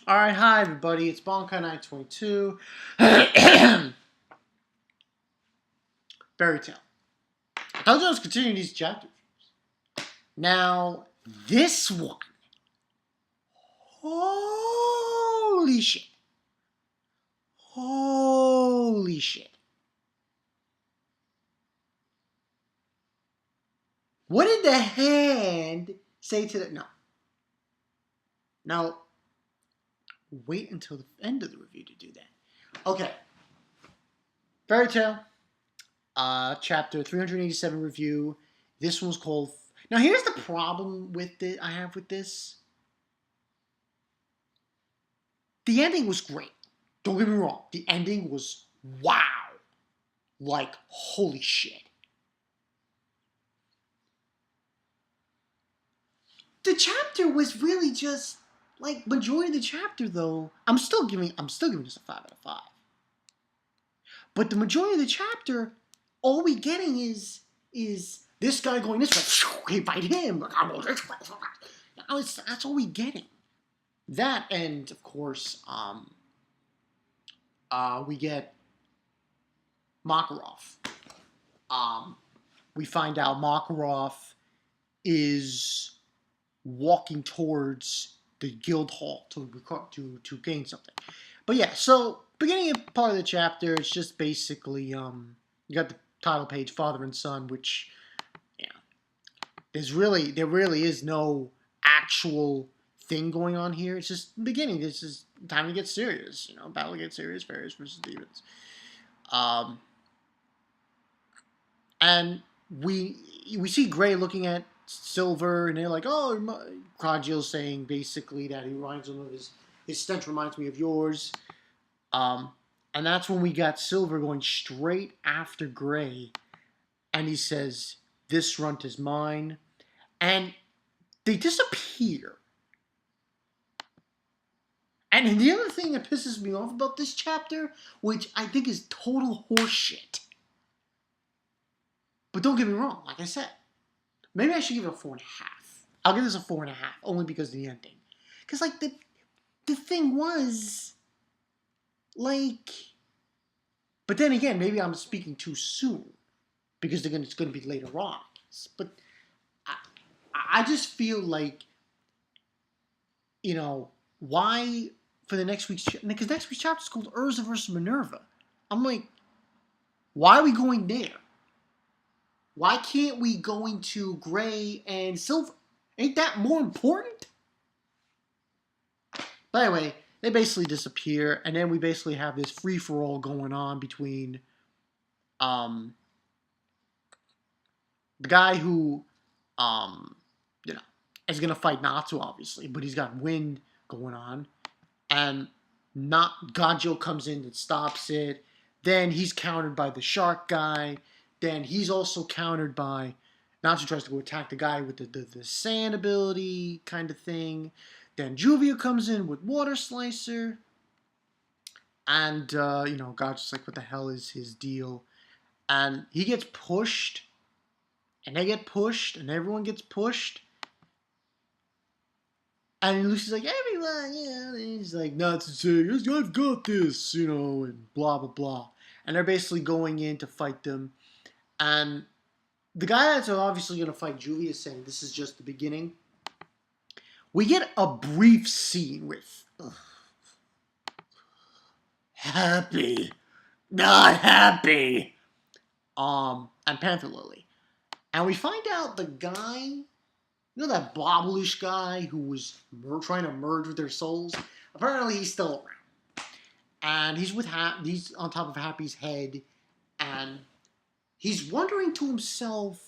Alright, hi everybody, it's Bonkai922. Fairy Tale. I told you I was continuing these chapters. Now, this one. Holy shit. Holy shit. What did the hand say to the... No. Now, wait until the end of the review to do that. Okay. Fairy Tale. Chapter 387 review. This one's called... Now, here's the problem with it I have with this. The ending was great. Don't get me wrong. The ending was wow. Like, holy shit. The chapter was really just like majority of the chapter though. I'm still giving this a 5 out of 5. But the majority of the chapter, all we getting is this guy going this way. He fight him. That's all we getting. That and of course, we get Makarov. We find out Makarov is walking towards the guild hall to gain something. But yeah, so beginning part of the chapter, it's just basically you got the title page, father and son, which yeah, there really is no actual thing going on here. It's just the beginning. This is time to get serious. Battle to get serious. Fairies versus demons. And we see Gray looking at Silver, and they're like, "Oh," Crogio's saying basically that he reminds him of his stench reminds me of yours. And that's when we got Silver going straight after Gray, and he says, "This runt is mine," and they disappear. And the other thing that pisses me off about this chapter, which I think is total horseshit, but don't get me wrong, like I said, maybe I should give it a 4.5. I'll give this a 4.5, only because of the ending. Because, like, the thing was, like... But then again, maybe I'm speaking too soon. Because it's going to be later on. But I just feel like, why for the next week's... Because next week's chapter is called Urza versus Minerva. I'm like, why are we going there? Why can't we go into Gray and Silver? Ain't that more important? But anyway, they basically disappear, and then we basically have this free-for-all going on between the guy who is going to fight Natsu, obviously, but he's got wind going on, and Ganjo comes in and stops it. Then he's countered by the shark guy. Then he's also countered by Natsu tries to go attack the guy with the sand ability kind of thing. Then Juvia comes in with Water Slicer. And, God's just like, what the hell is his deal? And he gets pushed. And they get pushed. And everyone gets pushed. And Lucy's like, everyone, And he's like, not to say, I've got this, and blah, blah, blah. And they're basically going in to fight them. And the guy that's obviously going to fight Juvia is saying this is just the beginning. We get a brief scene with Happy, not happy, and Panther Lily. And we find out the guy, that Bloblush guy who was trying to merge with their souls? Apparently he's still around. And he's he's on top of Happy's head, and he's wondering to himself,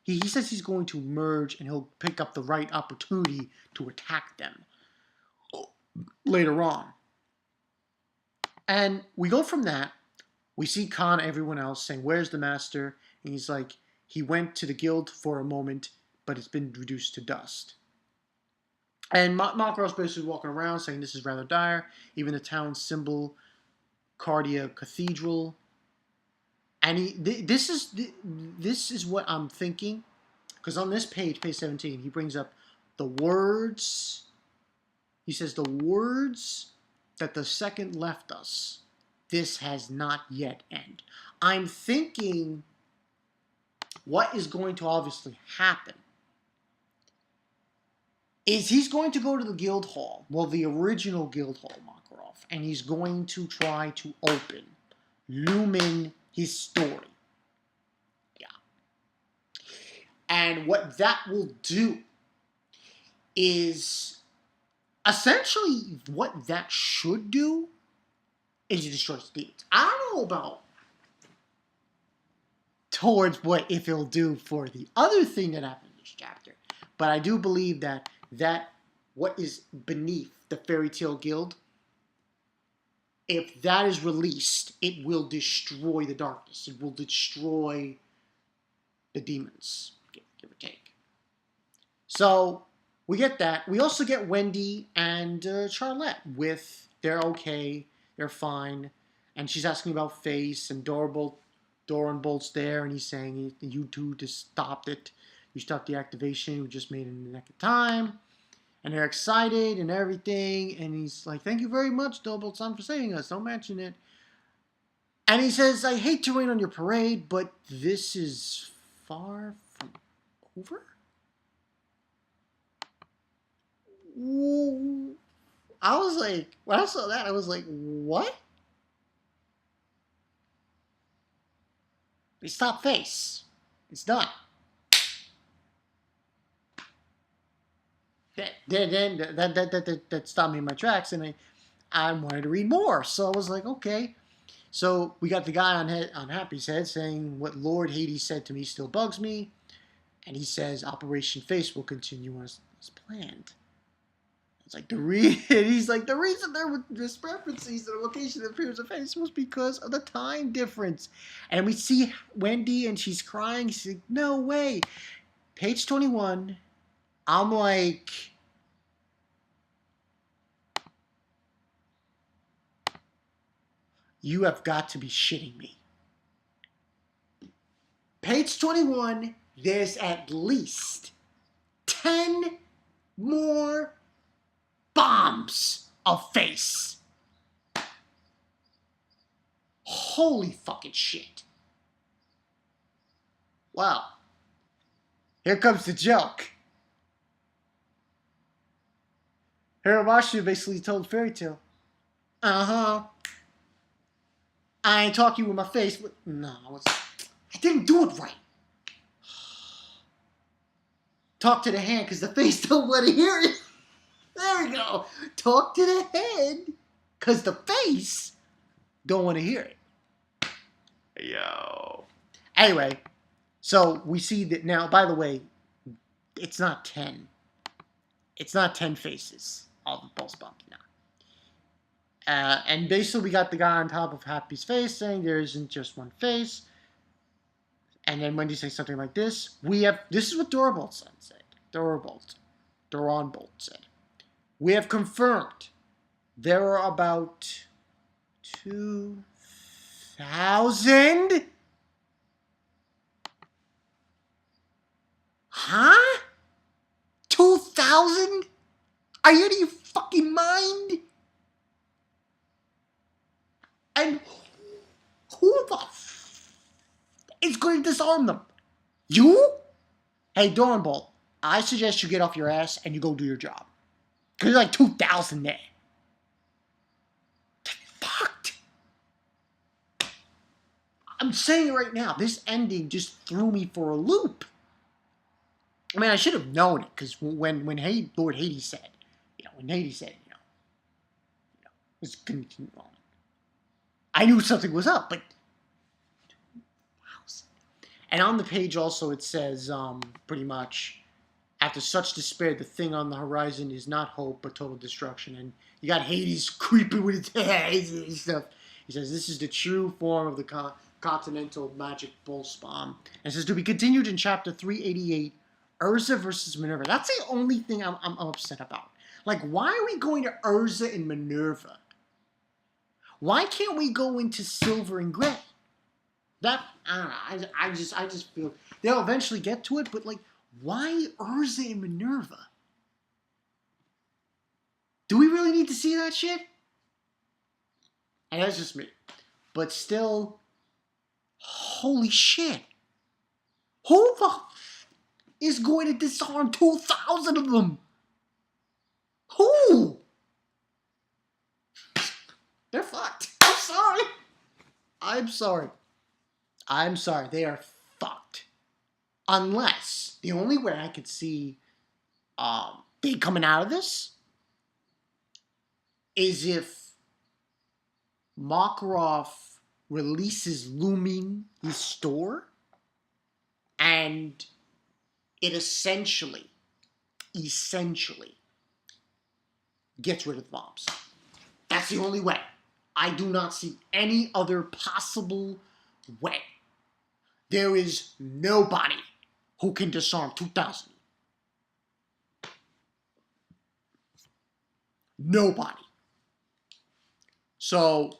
he says he's going to merge and he'll pick up the right opportunity to attack them later on. And we go from that. We see Khan and everyone else saying, where's the master? And he's like, he went to the guild for a moment, but it's been reduced to dust. And Makarov's basically walking around saying this is rather dire. Even the town symbol, Cardia Cathedral. And this is what I'm thinking. Because on this page 17, he brings up the words. He says, the words that the second left us, this has not yet ended. I'm thinking what is going to obviously happen is he's going to go to the guild hall, well, the original guild hall, Makarov, and he's going to try to open, lumen his story. Yeah. And what that will do is, essentially, what that should do is it destroys demons. I don't know about towards what if it'll do for the other thing that happened in this chapter, but I do believe that what is beneath the Fairy Tail Guild, if that is released, it will destroy the darkness. It will destroy the demons, give or take. So we get that. We also get Wendy and Charlotte with they're okay, they're fine, and she's asking about Face, and Doran Bolt's there, and he's saying, you two just stopped it. You stopped the activation. We just made it in the nick of time. And they're excited and everything. And he's like, thank you very much, Doran-San, for saving us. Don't mention it. And he says, I hate to rain on your parade, but this is far from over? Ooh. I was like, when I saw that, I was like, what? They stopped Face. It's done. That stopped me in my tracks, and I wanted to read more. So I was like, okay. So we got the guy on Happy's head saying, what Lord Hades said to me still bugs me. And he says, Operation Face will continue as planned. It's like he's like, the reason there were discrepancies in the location of appearance of Face was because of the time difference. And we see Wendy, and she's crying. She's like, no way. Page 21. I'm like, you have got to be shitting me. Page 21, there's at least 10 more bombs of Face. Holy fucking shit. Well, here comes the joke. Hirabashi basically told Fairy Tail, I ain't talking with my face, but no, I didn't do it right. Talk to the hand, because the face don't want to hear it. There we go. Talk to the head, because the face don't want to hear it. Yo. Anyway, so we see that now, by the way, it's not 10. It's not 10 faces of the Pulse Bomb now. And basically we got the guy on top of Happy's face saying there isn't just one face. And then Wendy says something like this. This is what Doran-Bolt said. Doran-Bolt said. We have confirmed there are about 2,000. Huh? 2,000? Are you out of your fucking mind? And who the is going to disarm them? You? Hey, Doran-Bolt, I suggest you get off your ass and you go do your job. Because there's like 2,000 there. They're fucked. I'm saying it right now. This ending just threw me for a loop. I mean, I should have known it, because when Lord Hades said, when Hades said, it's going to continue on. I knew something was up, but... And on the page also it says, pretty much, after such despair, the thing on the horizon is not hope, but total destruction. And you got Hades creeping with his hands and stuff. He says, this is the true form of the continental magic pulse bomb. And it says, to be continued in chapter 388, Urza versus Minerva. That's the only thing I'm upset about. Like, why are we going to Urza and Minerva? Why can't we go into Silver and Gray? That, I don't know, I just feel, they'll eventually get to it, but like, why Urza and Minerva? Do we really need to see that shit? And that's just me. But still, holy shit. Who the is going to disarm 2,000 of them? Who? They're fucked. I'm sorry. I'm sorry. I'm sorry. They are fucked. Unless, the only way I could see they coming out of this is if Makarov releases Looming his store and it essentially gets rid of the bombs. That's the only way. I do not see any other possible way. There is nobody who can disarm 2,000. Nobody. So,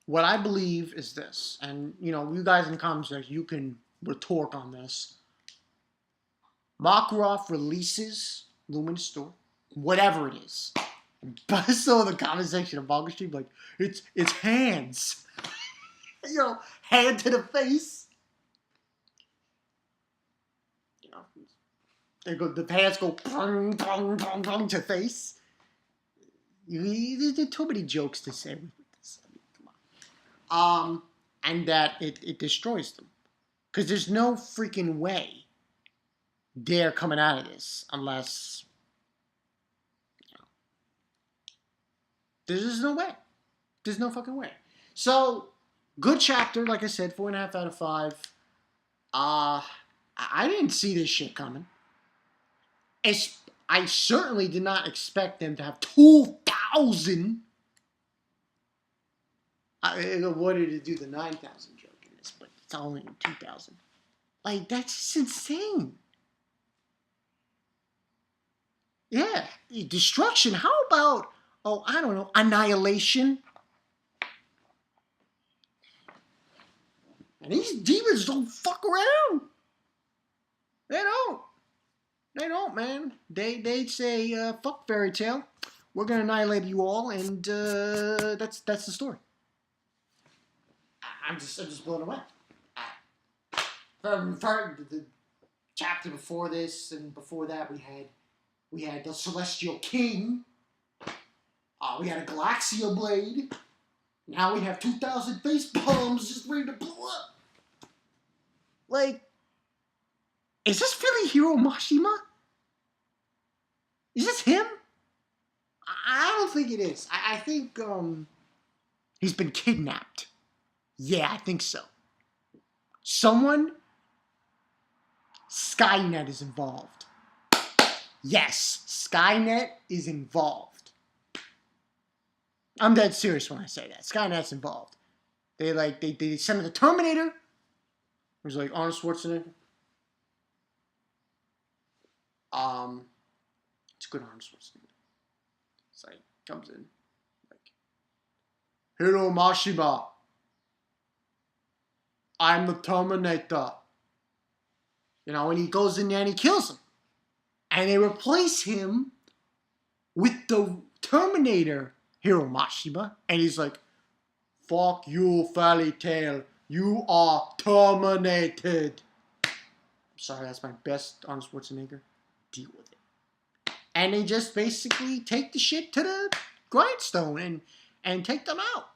what I believe is this, and you guys in the comments section, you can retort on this. Makarov releases Luminous Store, whatever it is. But so in the comment section of Manga Stream, like, it's hands. Hand to the face. The hands go pong, pong, pong, pong to face. There's too many jokes to say with this. I mean, come on. And that it destroys them. Because there's no freaking way they're coming out of this unless there's just no way. There's no fucking way. So, good chapter, like I said, 4.5 out of 5. I didn't see this shit coming. I certainly did not expect them to have 2,000. I wanted to do the 9,000 joke in this, but it's only 2,000. Like, that's just insane. Yeah, destruction. How about, I don't know, annihilation? And these demons don't fuck around. They don't. They don't, man. They'd say, fuck Fairy Tail. We're gonna annihilate you all, and that's the story. I'm just blown away. From the chapter before this and before that, we had the Celestial King. We had a Galaxia Blade. Now we have 2,000 face bombs just ready to blow up. Like, is this really Hiro Mashima? Is this him? I don't think it is. I think he's been kidnapped. Yeah, I think so. Skynet is involved. Yes, Skynet is involved. I'm dead serious when I say that. Skynet's involved. They sent the Terminator. It was like Arnold Schwarzenegger. It's good Arnold Schwarzenegger. It's like comes in like Hiro Mashima. I'm the Terminator. And he goes in there and he kills him. And they replace him with the Terminator Hiro Mashima. And he's like, fuck you, Fairy Tail. You are terminated. I'm sorry, that's my best Arnold Schwarzenegger. Deal with it. And they just basically take the shit to the grindstone and take them out.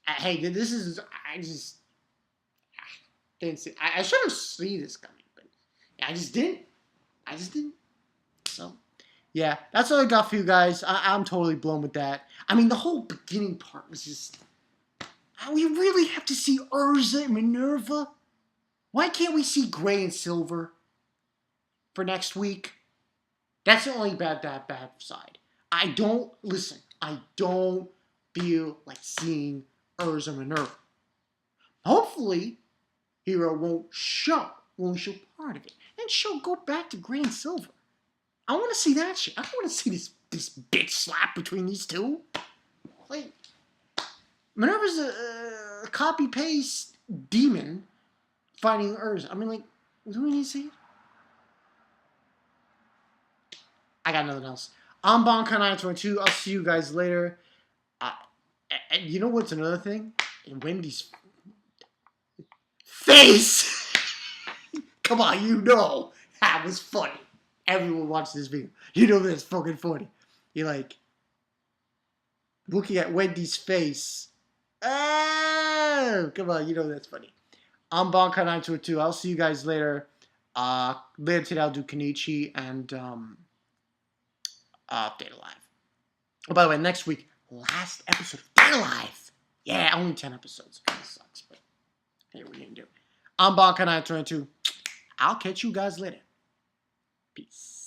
Hey, this is... I just... didn't see... I should have seen this coming, but I just didn't. So, yeah, that's all I got for you guys. I'm totally blown with that. I mean, the whole beginning part was just... We really have to see Urza and Minerva? Why can't we see Gray and Silver for next week? That's the only bad side. I don't feel like seeing Urza and Minerva. Hopefully, Hiro won't show part of it. And she'll go back to Gray and Silver. I want to see that shit. I don't want to see this bitch slap between these two. Like, Minerva's a copy-paste demon fighting Urza. I mean, like, do we need to see it? I got nothing else. I'm Bonkai922. I'll see you guys later. And you know what's another thing? In Wendy's face. Come on, you know that was funny. Everyone watched this video. You know that's fucking funny. You're like looking at Wendy's face. Oh, come on, you know that's funny. I'm Bonkai922. I'll see you guys later. Later today I'll do Kenichi and Data Live. Oh, by the way, next week, last episode of Data Live. Yeah, only 10 episodes. Kind of sucks, but hey, what are you gonna do? I'm Bonkai922. I'll catch you guys later. Peace.